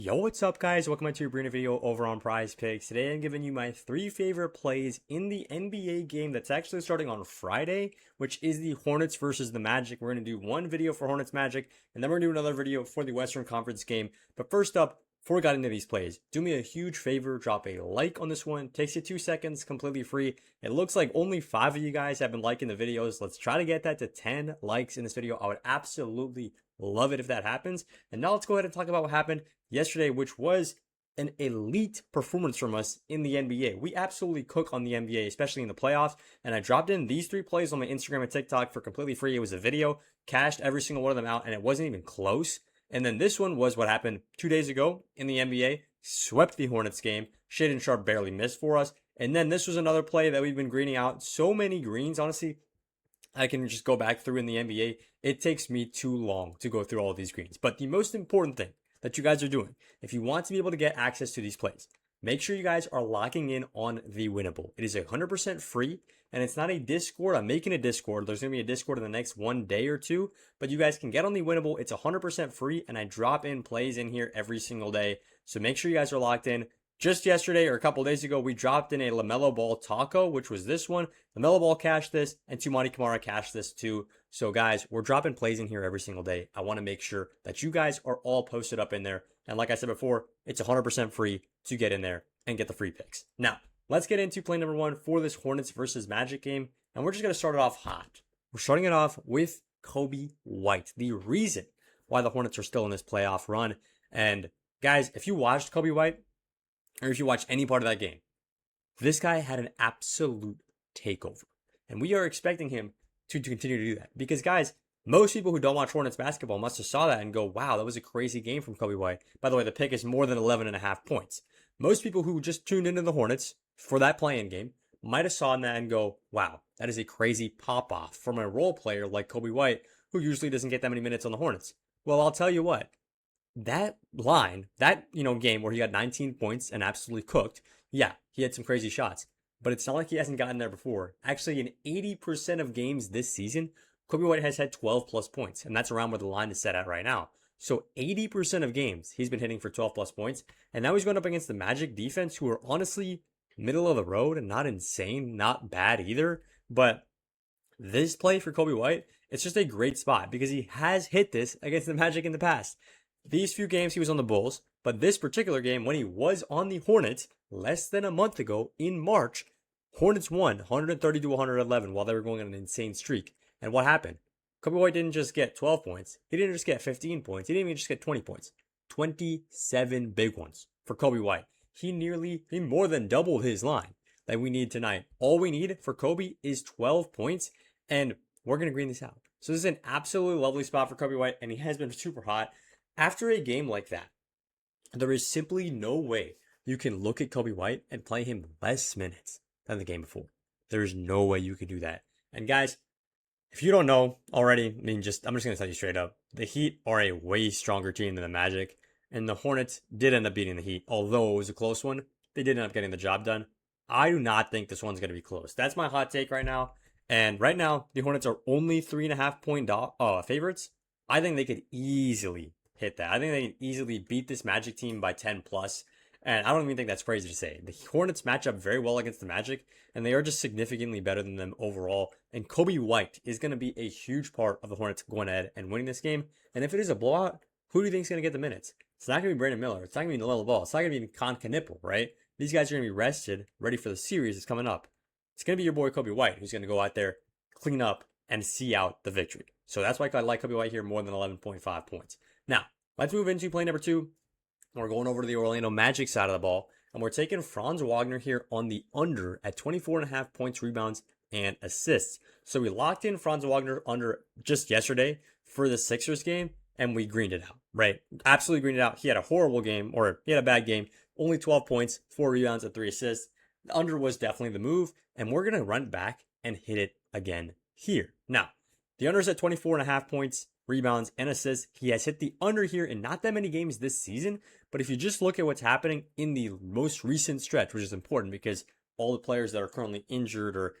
Yo, what's up, guys? Welcome back to your brand new video over on PrizePicks. Today, I'm giving you my 3 favorite plays in the NBA game that's actually starting on Friday, which is the Hornets versus the Magic. We're going to do one video for Hornets Magic, and then we're going to do another video for the Western Conference game. But first up, before we got into these plays, do me a huge favor, drop a like on this one. Takes you 2 seconds, completely free. It looks like only 5 of you guys have been liking the videos. Let's try to get that to 10 likes in this video. I would absolutely love it if that happens. And now let's go ahead and talk about what happened yesterday, which was an elite performance from us in the NBA. We absolutely cook on the NBA, especially in the playoffs. And I dropped in these 3 plays on my Instagram and TikTok for completely free. It was a video, cashed every single one of them out, and it wasn't even close. And then this one was what happened 2 days ago in the NBA. Swept the Hornets game. Shaden Sharp barely missed for us. And then this was another play that we've been greening out. So many greens, honestly. I can just go back through in the NBA. It takes me too long to go through all of these greens. But the most important thing that you guys are doing, if you want to be able to get access to these plays, make sure you guys are locking in on the Winnable. It is 100% free, and it's not a Discord. I'm making a Discord. There's going to be a Discord in the next 1 day or 2, but you guys can get on the Winnable. It's 100% free, and I drop in plays in here every single day. So make sure you guys are locked in. Just yesterday or a couple days ago, we dropped in a LaMelo Ball taco, which was this one. LaMelo Ball cashed this, and Tumani Kamara cashed this too. So guys, we're dropping plays in here every single day. I want to make sure that you guys are all posted up in there. And like I said before, it's 100% free to get in there and get the free picks. Now, let's get into play number 1 for this Hornets versus Magic game. And we're just going to start it off hot. We're starting it off with Coby White, the reason why the Hornets are still in this playoff run. And guys, if you watched Coby White, or if you watch any part of that game, this guy had an absolute takeover. And we are expecting him to continue to do that. Because, guys, most people who don't watch Hornets basketball must have saw that and go, wow, that was a crazy game from Coby White. By the way, the pick is more than 11.5 points. Most people who just tuned into the Hornets for that play-in game might have saw that and go, wow, that is a crazy pop-off from a role player like Coby White, who usually doesn't get that many minutes on the Hornets. Well, I'll tell you what. That line, that game where he got 19 points and absolutely cooked, yeah, he had some crazy shots, but it's not like he hasn't gotten there before. Actually, in 80% of games this season, Coby White has had 12 plus points, and that's around where the line is set at right now. So 80% of games he's been hitting for 12 plus points, and now he's going up against the Magic defense, who are honestly middle of the road and not insane, not bad either. But this play for Coby White, it's just a great spot because he has hit this against the Magic in the past. These few games he was on the Bulls, but this particular game when he was on the Hornets less than a month ago in March, Hornets won 130 to 111 while they were going on an insane streak. And what happened? Coby White didn't just get 12 points. He didn't just get 15 points. He didn't even just get 20 points. 27 big ones for Coby White. He more than doubled his line that we need tonight. All we need for Coby is 12 points, and we're going to green this out. So this is an absolutely lovely spot for Coby White, and he has been super hot. After a game like that, there is simply no way you can look at Coby White and play him less minutes than the game before. There is no way you can do that. And guys, if you don't know already, I'm just going to tell you straight up, the Heat are a way stronger team than the Magic, and the Hornets did end up beating the Heat. Although it was a close one, they did end up getting the job done. I do not think this one's going to be close. That's my hot take right now. And right now, the Hornets are only 3.5 point favorites. I think they could easily hit that. I think they can easily beat this Magic team by 10 plus. And I don't even think that's crazy to say. The Hornets match up very well against the Magic, and they are just significantly better than them overall. And Coby White is going to be a huge part of the Hornets going ahead and winning this game. And if it is a blowout, who do you think is going to get the minutes? It's not going to be Brandon Miller. It's not going to be LaMelo Ball. It's not going to be Con Knipple, right? These guys are going to be rested, ready for the series that's coming up. It's going to be your boy Coby White, who's going to go out there, clean up, and see out the victory. So that's why I like Coby White here more than 11.5 points. Now, let's move into play number 2. We're going over to the Orlando Magic side of the ball, and we're taking Franz Wagner here on the under at 24.5 points, rebounds, and assists. So we locked in Franz Wagner under just yesterday for the Sixers game, and we greened it out, right? Absolutely greened it out. He had a horrible game, or he had a bad game, only 12 points, 4 rebounds, and 3 assists. The under was definitely the move, and we're going to run back and hit it again here. Now, the under's at 24.5 points, rebounds, and assists. He has hit the under here in not that many games this season, but if you just look at what's happening in the most recent stretch, which is important because all the players that are currently injured or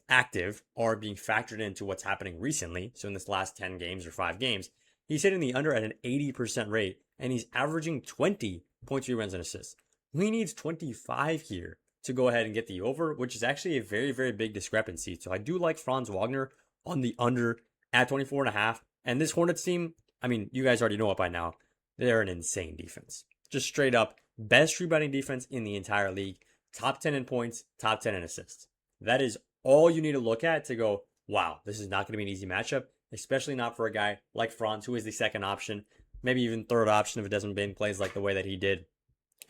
active are being factored into what's happening recently. So in this last 10 games or 5 games, He's hitting the under at an 80% rate, and he's averaging 20.3 runs and assists. He needs 25 here to go ahead and get the over, which is actually a very, very big discrepancy. So I do like Franz Wagner on the under at 24.5. And this Hornets team, I mean, you guys already know it by now. They're an insane defense. Just straight up, best rebounding defense in the entire league. Top 10 in points, top 10 in assists. That is all you need to look at to go, wow, this is not going to be an easy matchup, especially not for a guy like Franz, who is the second option, maybe even third option if it doesn't bin plays like the way that he did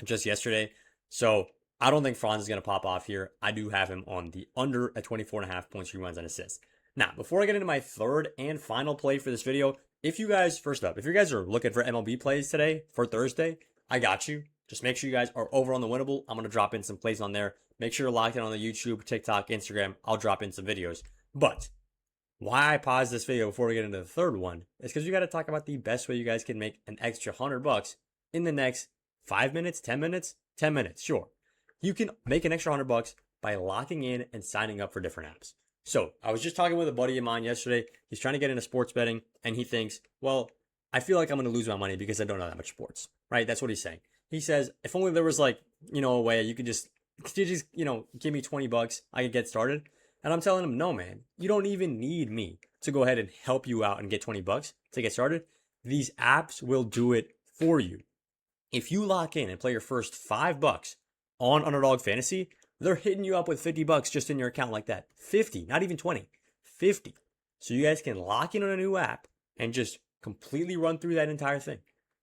just yesterday. So I don't think Franz is going to pop off here. I do have him on the under at 24.5 points, rebounds, and assists. Now, before I get into my third and final play for this video, if you guys are looking for MLB plays today for Thursday, I got you. Just make sure you guys are over on the Winnable. I'm going to drop in some plays on there. Make sure you're locked in on the YouTube, TikTok, Instagram. I'll drop in some videos. But why I paused this video before we get into the third one is because we got to talk about the best way you guys can make an extra $100 in the next 5 minutes, 10 minutes, 10 minutes. Sure. You can make an extra $100 by locking in and signing up for different apps. So I was just talking with a buddy of mine yesterday. He's trying to get into sports betting and he thinks, well, I feel like I'm going to lose my money because I don't know that much sports, right? That's what he's saying. He says, if only there was a way you could just give me $20, I could get started. And I'm telling him, no, man, you don't even need me to go ahead and help you out and get $20 to get started. These apps will do it for you. If you lock in and play your first $5 on Underdog Fantasy, they're hitting you up with $50 just in your account like that. 50, not even 20, 50. So you guys can lock in on a new app and just completely run through that entire thing.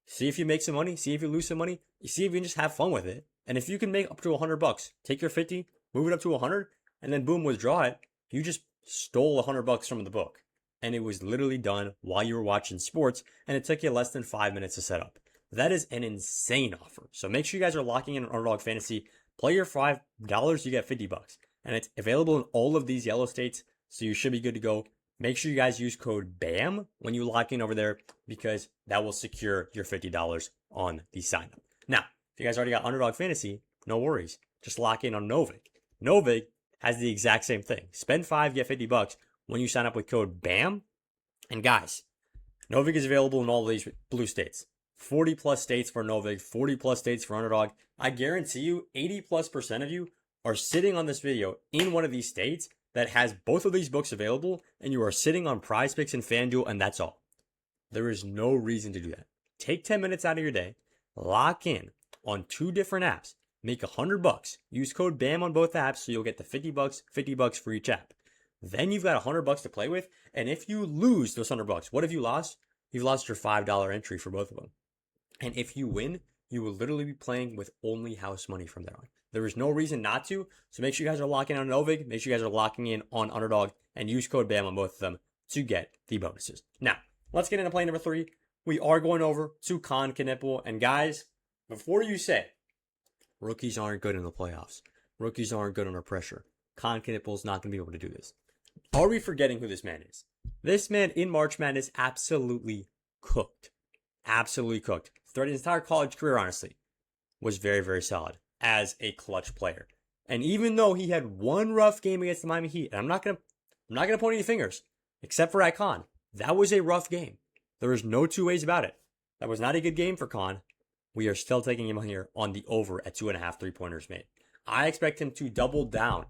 See if you make some money, see if you lose some money, see if you can just have fun with it. And if you can make up to $100, take your 50, move it up to 100, and then boom, withdraw it. You just stole $100 from the book. And it was literally done while you were watching sports, and it took you less than 5 minutes to set up. That is an insane offer. So make sure you guys are locking in on Underdog Fantasy. Play your $5, you get $50. And it's available in all of these yellow states, so you should be good to go. Make sure you guys use code BAM when you lock in over there because that will secure your $50 on the sign up. Now, if you guys already got Underdog Fantasy, no worries. Just lock in on Novig. Novig has the exact same thing. Spend $5, get $50 when you sign up with code BAM. And guys, Novig is available in all of these blue states. 40 plus states for Novig, 40 plus states for Underdog. I guarantee you 80+% of you are sitting on this video in one of these states that has both of these books available, and you are sitting on PrizePicks and FanDuel, and that's all. There is no reason to do that. Take 10 minutes out of your day, lock in on 2 different apps, make $100, use code BAM on both apps so you'll get the $50 for each app. Then you've got $100 to play with, and if you lose those $100, what have you lost? You've lost your $5 entry for both of them. And if you win, you will literally be playing with only house money from there on. There is no reason not to. So make sure you guys are locking in on Novig. Make sure you guys are locking in on Underdog and use code BAM on both of them to get the bonuses. Now, let's get into play number 3. We are going over to Con Knipple. And guys, before you say, rookies aren't good in the playoffs, rookies aren't good under pressure, Con Knipple's not going to be able to do this. Are we forgetting who this man is? This man in March Madness absolutely cooked. Absolutely cooked. Throughout his entire college career, honestly, was very, very solid as a clutch player. And even though he had one rough game against the Miami Heat, and I'm not gonna point any fingers, except for at Con, that was a rough game. There is no two ways about it. That was not a good game for Con. We are still taking him here on the over at 2.5 3-pointers made. I expect him to double down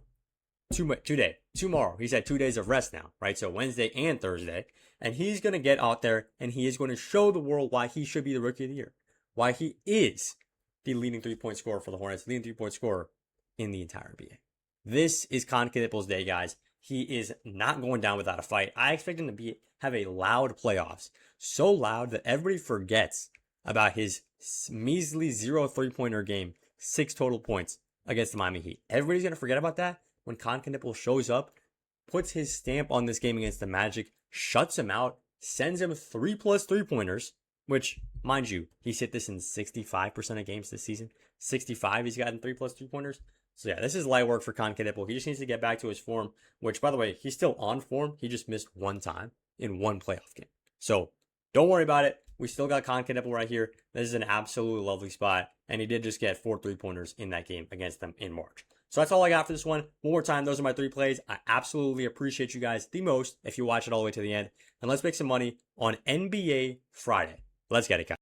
tomorrow. He's had 2 days of rest now, right? So Wednesday and Thursday. And he's going to get out there and he is going to show the world why he should be the rookie of the year. Why he is the leading 3-point scorer for the Hornets, leading 3-point scorer in the entire NBA. This is Con Knipple's day, guys. He is not going down without a fight. I expect him to have a loud playoffs. So loud that everybody forgets about his measly 0 3-pointer game, 6 total points against the Miami Heat. Everybody's going to forget about that when Con Knipple shows up, puts his stamp on this game against the Magic, shuts him out, sends him 3+ 3-pointers, which, mind you, he's hit this in 65% of games this season. 65 he's gotten 3+ 3-pointers. So yeah, this is light work for Con Knipple. He just needs to get back to his form, which, by the way, he's still on form. He just missed one time in one playoff game. So don't worry about it. We still got Con Knipple right here. This is an absolutely lovely spot. And he did just get 4 3-pointers in that game against them in March. So that's all I got for this one. One more time, those are my 3 plays. I absolutely appreciate you guys the most if you watch it all the way to the end. And let's make some money on NBA Friday. Let's get it, guys.